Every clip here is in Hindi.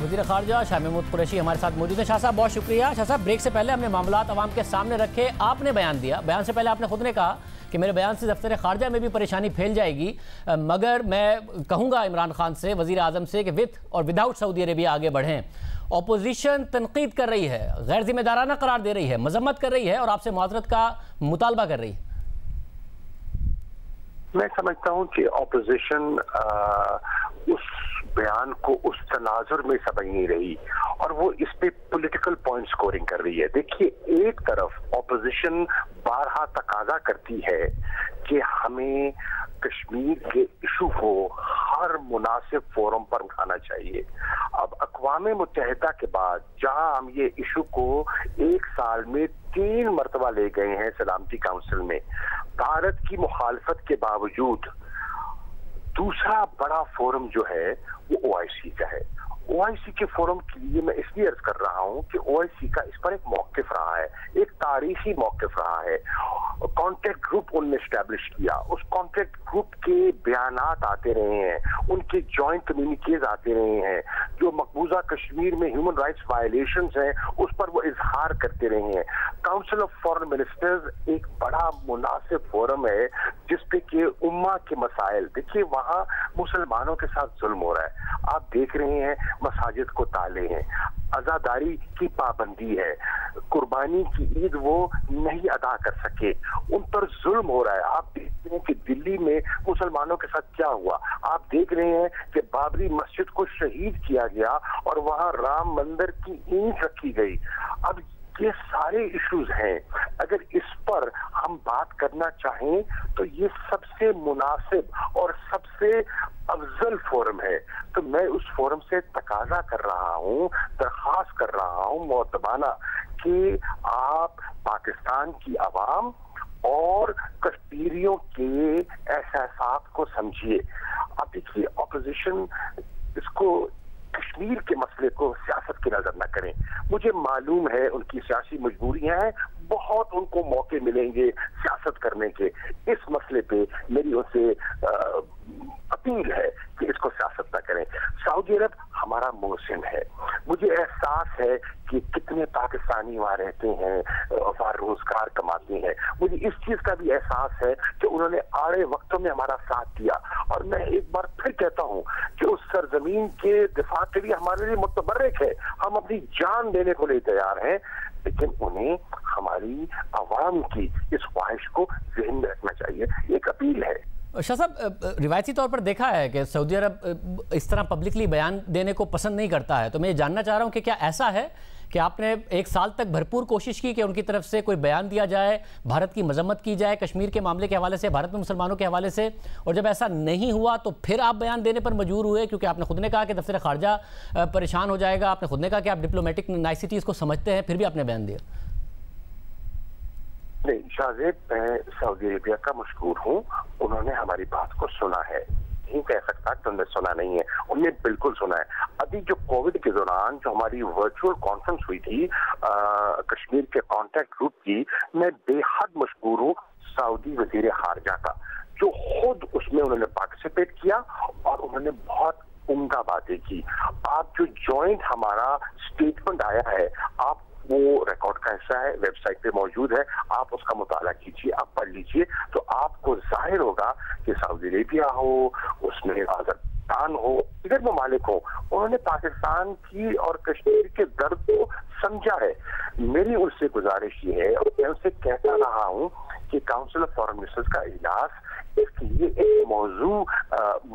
वज़ीर ख़ारजा शाह महमूद कुरैशी हमारे साथ मौजूद है। शाह साहब बहुत शुक्रिया। शाह साहब ब्रेक से पहले हमने मामलात अवाम के सामने रखे, आपने बयान दिया। बयान से पहले आपने खुद ने कहा कि मेरे बयान से दफ्तर ख़ारजा में भी परेशानी फैल जाएगी, मगर मैं कहूँगा इमरान खान से, वज़ीर आज़म से कि विद और विदाउट सऊदी अरेबिया आगे बढ़ें। अपोजिशन तनकीद कर रही है, गैर जिम्मेदाराना करार दे रही है, मजम्मत कर रही है और आपसे मुआज़रत का मुतालबा कर रही है। मैं समझता हूँ कि ऑपोजिशन उस बयान को उस तनाजुर में समझ नहीं रही और वो इस पे पॉलिटिकल पॉइंट स्कोरिंग कर रही है। देखिए, एक तरफ ऑपोजिशन बारहा तकाजा करती है कि हमें कश्मीर के इशू को हर मुनासिब फोरम पर उठाना चाहिए। अब अक़वाम मुत्तहिदा के बाद जहां हम ये इशू को एक साल में 3 मरतबा ले गए हैं सलामती काउंसिल में, भारत की मुखालफत के बावजूद दूसरा बड़ा फोरम जो है वो OIC का है। OIC के फोरम के लिए मैं इसलिए अर्ज कर रहा हूँ कि OIC का इस पर एक मौक़िफ़ रहा है, एक तारीखी मौक़िफ़ रहा है। कॉन्टैक्ट ग्रुप उन्होंने एस्टैब्लिश किया, उस कॉन्टैक्ट ग्रुप के बयानात आते रहे हैं, उनके जॉइंट कम्युनिकेज आते रहे हैं, जो मकबूजा कश्मीर में ह्यूमन राइट्स वायलेशंस हैं उस पर वो इजहार करते रहे हैं। काउंसिल ऑफ फॉरेन मिनिस्टर्स एक बड़ा मुनासिब फोरम है जिसपे कि उम्मा के मसाइल, देखिए वहाँ मुसलमानों के साथ जुल्म हो रहा है, आप देख रहे हैं मसाजिद को ताले हैं, अज़ादारी की पाबंदी है, कुर्बानी की ईद वो नहीं अदा कर सके, उन पर जुल्म हो रहा है। आप देख रहे हैं कि दिल्ली में मुसलमानों के साथ क्या हुआ, आप देख रहे हैं कि बाबरी मस्जिद को शहीद किया गया और वहां राम मंदिर की ईंट रखी गई। अब ये सारे इश्यूज हैं, अगर इस पर हम बात करना चाहें तो ये सबसे मुनासिब और सबसे अफजल फोरम है। तो मैं उस फोरम से तकाजा कर रहा हूँ, दरख्वास्त कर रहा हूँ मोहतबाना कि आप पाकिस्तान की आवाम और कश्मीरियों के एहसास को समझिए। अब देखिए, ऑपोजिशन इसको कश्मीर के मसले को सियासत की नजर न करें। मुझे मालूम है उनकी सियासी मजबूरियां हैं, बहुत उनको मौके मिलेंगे सियासत करने के। इस मसले पे मेरी उनसे अपील है कि इसको सियासत न करें। सऊदी अरब हमारा मोहसिन है, मुझे एहसास है कि कितने पाकिस्तानी वहाँ रहते हैं, वहाँ रोजगार कमाते हैं, मुझे इस चीज का भी एहसास है कि उन्होंने आड़े वक्तों में हमारा साथ दिया। और मैं एक बार फिर कहता हूँ कि उस सरजमीन के दिफा के लिए हमारे लिए मुतबर्रिक है, हम अपनी जान देने को लिए तैयार हैं, लेकिन उन्हें हमारी आवाम की इस ख्वाहिश को ज़हन में रखना चाहिए। एक अपील है। शाह साहब, रिवायती तौर पर देखा है कि सऊदी अरब इस तरह पब्लिकली बयान देने को पसंद नहीं करता है, तो मैं ये जानना चाह रहा हूँ कि क्या ऐसा है कि आपने एक साल तक भरपूर कोशिश की कि उनकी तरफ से कोई बयान दिया जाए, भारत की मजम्मत की जाए कश्मीर के मामले के हवाले से, भारत में मुसलमानों के हवाले से, और जब ऐसा नहीं हुआ तो फिर आप बयान देने पर मजबूर हुए क्योंकि आपने खुद ने कहा कि दफ्तर ख़ारजा परेशान हो जाएगा, आपने खुद ने कहा कि आप डिप्लोमेटिक नाइसिटीज़ को समझते हैं, फिर भी आपने बयान दिया? नहीं शाहजेब, मैं सऊदी अरेबिया का मशकूर हूँ, उन्होंने हमारी बात को सुना है, नहीं कह सकता कि उन्होंने सुना नहीं है, उन्होंने बिल्कुल सुना है। अभी जो कोविड के दौरान जो हमारी वर्चुअल कॉन्फ्रेंस हुई थी कश्मीर के कॉन्टैक्ट ग्रुप की, मैं बेहद मशकूर हूँ सऊदी वजीर खारजा का, जो खुद उसमें उन्होंने पार्टिसिपेट किया और उन्होंने बहुत उम्दा बातें की। आप जो जॉइंट हमारा स्टेटमेंट आया है, आप वो रिकॉर्ड का हिस्सा है, वेबसाइट पे मौजूद है, आप उसका मुताला कीजिए, आप पढ़ लीजिए, तो आपको जाहिर होगा कि सऊदी अरेबिया हो, उसमें अजरबैजान हो, इधर ममालिक हो, उन्होंने पाकिस्तान की और कश्मीर के दर्द को समझा है। मेरी उनसे गुजारिश ये है, और मैं उनसे कहता रहा हूँ कि काउंसिल ऑफ फॉरेन मिनिस्टर्स का इजलास इसके लिए एक मौजू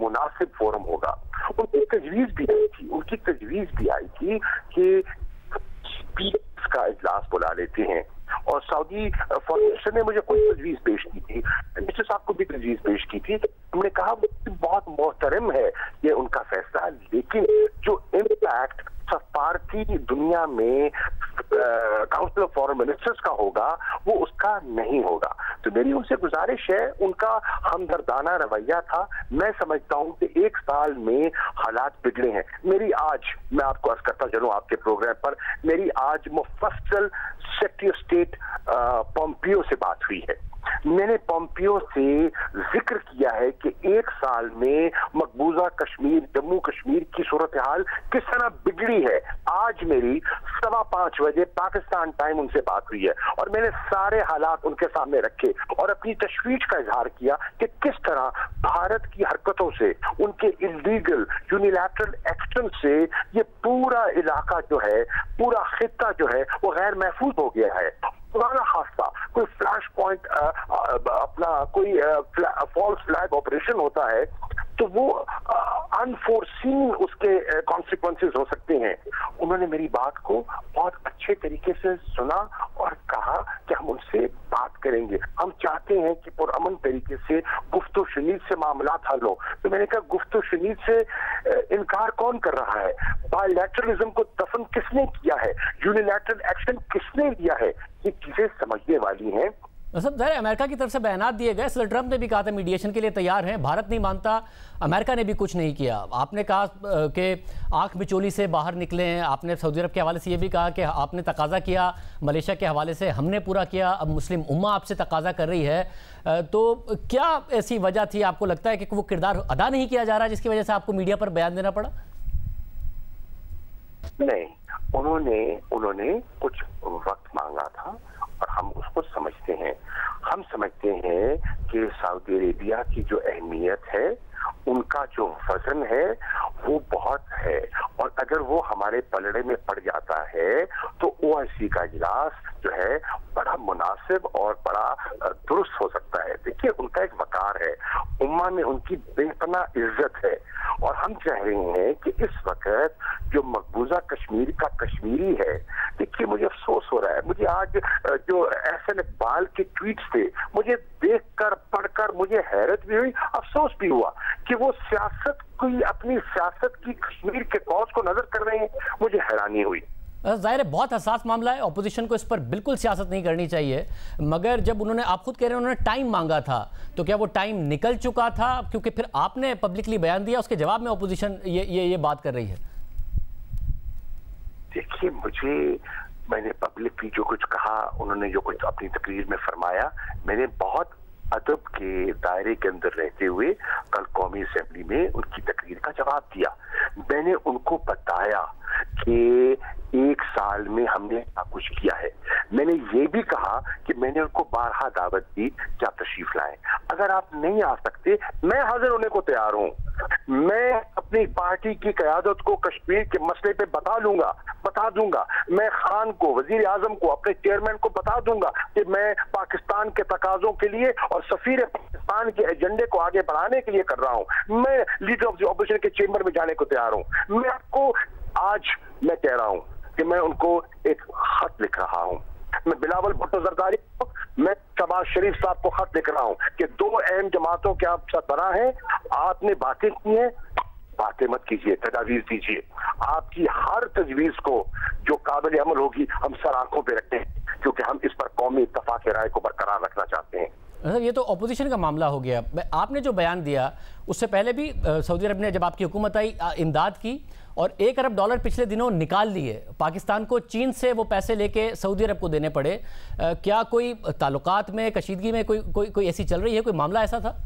मुनासिब फोरम होगा। उनकी तजवीज भी आई थी कि का इजलास बुला लेते हैं, और सऊदी फॉरेन मिनिस्टर ने मुझे कोई तजवीज पेश की थी, मिनिस्टर साहब को भी तजवीज पेश की थी, हमने कहा बहुत मोहतरम है ये उनका फैसला, लेकिन जो इम्पैक्ट सफारती दुनिया में काउंसिल ऑफ फॉरेन मिनिस्टर्स का होगा वो उसका नहीं होगा। तो मेरी उनसे गुजारिश है, उनका हमदर्दाना रवैया था, मैं समझता हूं कि एक साल में हालात बिगड़े हैं। मेरी आज, मैं आपको अर्ज करता चलूं आपके प्रोग्राम पर, मेरी आज मुफस्सल सेक्रेटरी ऑफ स्टेट पोम्पियो से बात हुई है। मैंने पोम्पियो से जिक्र किया है कि एक साल में मकबूजा कश्मीर, जम्मू कश्मीर की सूरत हाल किस तरह बिगड़ी है। आज मेरी 5:15 बजे पाकिस्तान टाइम उनसे बात हुई है और मैंने सारे हालात उनके सामने रखे और अपनी तशवीश का इजहार किया कि किस तरह भारत की हरकतों से, उनके इलीगल यूनिलैटरल एक्शन से ये पूरा इलाका जो है, पूरा खित्ता जो है वो गैर महफूज हो गया है। पुराना हादसा, कोई फ्लैश पॉइंट, अपना कोई फॉल्स फ्लैग ऑपरेशन होता है तो वो अनफोर्सीन उसके कॉन्सिक्वेंसेस हो सकते हैं। उन्होंने मेरी बात को बहुत अच्छे तरीके से सुना और कहा कि हम उनसे बात करेंगे, हम चाहते हैं कि पुरअमन तरीके से गुफ्तो शनीद से मामला हल हो। तो मैंने कहा गुफ्तो शनीद से इनकार कौन कर रहा है? बायलैटरलिज्म को दफन किसने किया है? यूनिलैटरल एक्शन किसने लिया है? ये चीजें समझने वाली हैं। सब ज़ाहिर अमेरिका की तरफ से बयानात दिए गए। सर ट्रंप ने भी कहा था मीडिएशन के लिए तैयार हैं, भारत नहीं मानता, अमेरिका ने भी कुछ नहीं किया। आपने कहा कि आंख बिचौली से बाहर निकले हैं। आपने सऊदी अरब के हवाले से ये भी कहा कि आपने तकाजा किया, मलेशिया के हवाले से हमने पूरा किया, अब मुस्लिम उम्मा आपसे तकाजा कर रही है। तो क्या ऐसी वजह थी, आपको लगता है कि वो किरदार अदा नहीं किया जा रहा जिसकी वजह से आपको मीडिया पर बयान देना पड़ा? नहीं, उन्होंने कुछ वक्त मांगा था और हम उसको समझते हैं। हम समझते हैं कि सऊदी अरेबिया की जो अहमियत है, उनका जो वजन है वो बहुत है और अगर वो हमारे पलड़े में पड़ जाता है तो ओआईसी का इजलास जो है बड़ा मुनासिब और बड़ा दुरुस्त हो सकता है। देखिए, उनका एक वकार है, उम्मा में उनकी बेपना इज्जत है और हम चाह रहे हैं कि इस वक्त जो मकबूजा कश्मीर का कश्मीरी है, देखिए मुझे अफसोस हो रहा है, मुझे आज जो एहसन इकबाल के ट्वीट्स थे, मुझे देखकर पढ़कर मुझे हैरत भी हुई, अफसोस भी हुआ कि वो सियासत कोई अपनी सियासत की कश्मीर के कौज को नजर कर रहे हैं। मुझे हैरानी हुई। जाहिर है बहुत हसास मामला है, ऑपोजिशन को इस पर बिल्कुल सियासत नहीं करनी चाहिए, मगर जब उन्होंने, आप खुद कह रहे हैं उन्होंने टाइम मांगा था, तो क्या वो टाइम निकल चुका था? क्योंकि फिर आपने पब्लिकली बयान दिया, उसके जवाब में ऑपोजिशन ये बात कर रही है। देखिए, मैंने पब्लिकली जो कुछ कहा, उन्होंने जो कुछ अपनी तकरीर में फरमाया, मैंने बहुत अदब के दायरे के अंदर रहते हुए कल कौमी असेंबली में उनकी तकरीर का जवाब दिया। मैंने उनको बताया कि एक साल में हमने क्या कुछ किया है। मैंने ये भी कहा कि मैंने उनको बारहा दावत दी कि आप तशरीफ लाएं, अगर आप नहीं आ सकते मैं हाजिर होने को तैयार हूं। मैं अपनी पार्टी की क़यादत को कश्मीर के मसले पे बता दूंगा। मैं खान को, वजीर आजम को, अपने चेयरमैन को बता दूंगा कि मैं पाकिस्तान के तकाजों के लिए और सफीर पाकिस्तान के एजेंडे को आगे बढ़ाने के लिए कर रहा हूं। मैं लीडर ऑफ द ऑपोजिशन के चेंबर में जाने को तैयार हूं। मैं आपको आज मैं कह रहा हूं कि मैं उनको एक खत लिख रहा हूं। मैं बिलावल भुट्टो जरदारी को, मैं शहबाज शरीफ साहब को खत लिख रहा हूं कि दो अहम जमातों के आप सरबराह हैं, आपने बातें की हैं, बातें मत कीजिए, तजावीज दीजिए। आपकी हर तजवीज को जो काबिल अमल होगी हम सर आंखों पे रखते हैं, क्योंकि हम इस पर कौमी इत्तफाक राय को बरकरार रखना चाहते हैं। ये तो अपोजिशन का मामला हो गया। आपने जो बयान दिया उससे पहले भी सऊदी अरब ने, जब आपकी हुकूमत आई, इमदाद की और $1 अरब पिछले दिनों निकाल लिए। पाकिस्तान को चीन से वो पैसे लेके सऊदी अरब को देने पड़े। क्या कोई ताल्लुकात में कशीदगी में कोई ऐसी चल रही है, कोई मामला ऐसा था?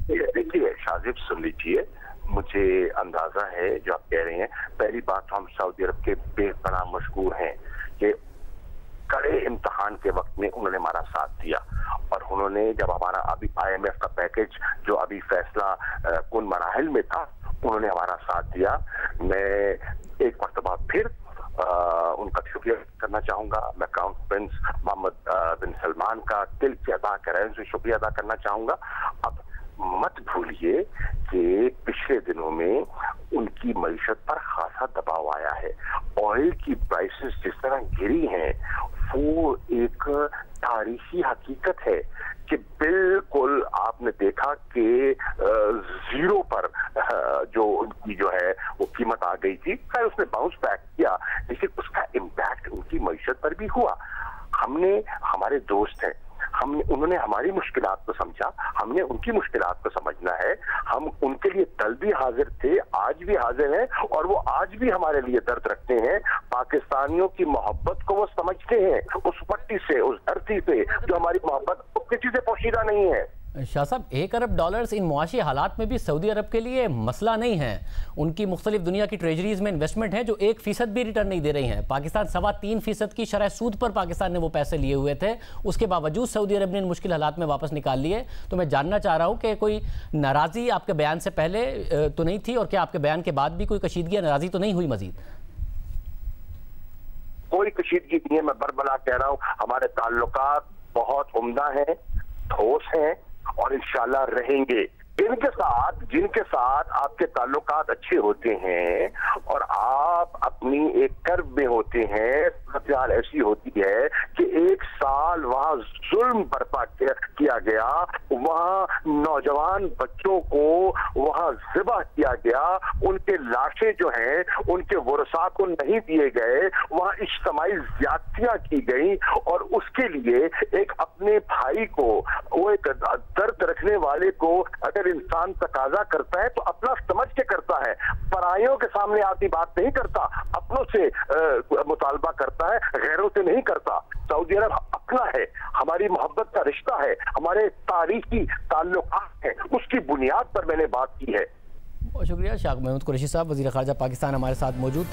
देखिए शाजिब, सुन लीजिए, मुझे अंदाजा है जो आप कह रहे हैं। पहली बात, हम सऊदी अरब के बेपनाह मशहूर हैं कि कड़े इम्तहान के वक्त में उन्होंने हमारा साथ दिया और उन्होंने जब हमारा अभी IMF का पैकेज जो अभी फैसला कुन मराहिल में था, उन्होंने हमारा साथ दिया। मैं एक मरतबा फिर उनका शुक्रिया करना चाहूंगा। मैं क्राउन प्रिंस मोहम्मद बिन सलमान का दिल से अदा करें से शुक्रिया अदा करना चाहूंगा। अब मत भूलिए कि पिछले दिनों में उनकी मईशत पर खासा दबाव आया है। ऑयल की प्राइसेस जिस तरह गिरी हैं, वो एक तारीखी हकीकत है कि बिल्कुल आपने देखा कि जीरो पर जो उनकी जो है वो कीमत आ गई थी। खैर उसने बाउंस बैक किया, लेकिन उसका इम्पैक्ट उनकी मईशत पर भी हुआ। हमारे दोस्त हैं, उन्होंने हमारी मुश्किलात को समझा, हमने उनकी मुश्किलात को समझना है। हम उनके लिए कल भी हाजिर थे, आज भी हाजिर हैं, और वो आज भी हमारे लिए दर्द रखते हैं। पाकिस्तानियों की मोहब्बत को वो समझते हैं, उस पट्टी से, उस धरती पे जो हमारी मोहब्बत किसी से पोशीदा नहीं है। शाह साहब, $1 अरब इन मुआशी हालात में भी सऊदी अरब के लिए मसला नहीं है। उनकी मुख्तलिफ दुनिया की ट्रेजरीज में इन्वेस्टमेंट है जो 1% भी रिटर्न नहीं दे रही हैं। पाकिस्तान 3.25% की शरह सूद पर पाकिस्तान ने वो पैसे लिए हुए थे, उसके बावजूद सऊदी अरब ने इन मुश्किल हालात में वापस निकाल लिए। तो मैं जानना चाह रहा हूँ कि कोई नाराज़गी आपके बयान से पहले तो नहीं थी, और क्या आपके बयान के बाद भी कोई कशीदगी या नाराज़गी तो नहीं हुई मजीद? कोई कशीदगी नहीं है, मैं बरबला कह रहा हूँ, हमारे ताल्लुकात बहुत उम्दा हैं, ठोस हैं, और इंशाल्लाह रहेंगे। जिनके साथ आपके ताल्लुकात अच्छे होते हैं और आप अपनी एक कर्ब में होते हैं, सूरत ऐसी होती है कि 1 साल वहां जुल्म बर्पा किया गया, वहां नौजवान बच्चों को वहां ज़िबा किया गया, उनके लाशें जो हैं उनके वरसा को नहीं दिए गए, वहां इज्तिमाई ज्यादतियां की गई, और उसके लिए एक अपने भाई को, वो एक दर्द रखने वाले को अगर इंसान तकाजा करता है तो अपना समझ के करता है, परायों के सामने आती बात नहीं करता, अपनों से मुतालबा करता है, गैरों से नहीं करता। सऊदी अरब अपना है, हमारी मोहब्बत का रिश्ता है, हमारे तारीखी ताल्लुकात है, उसकी बुनियाद पर मैंने बात की है। बहुत शुक्रिया। शाह महमूद कुरैशी साहब, वज़ीर ख़ारजा पाकिस्तान, हमारे साथ मौजूद थे।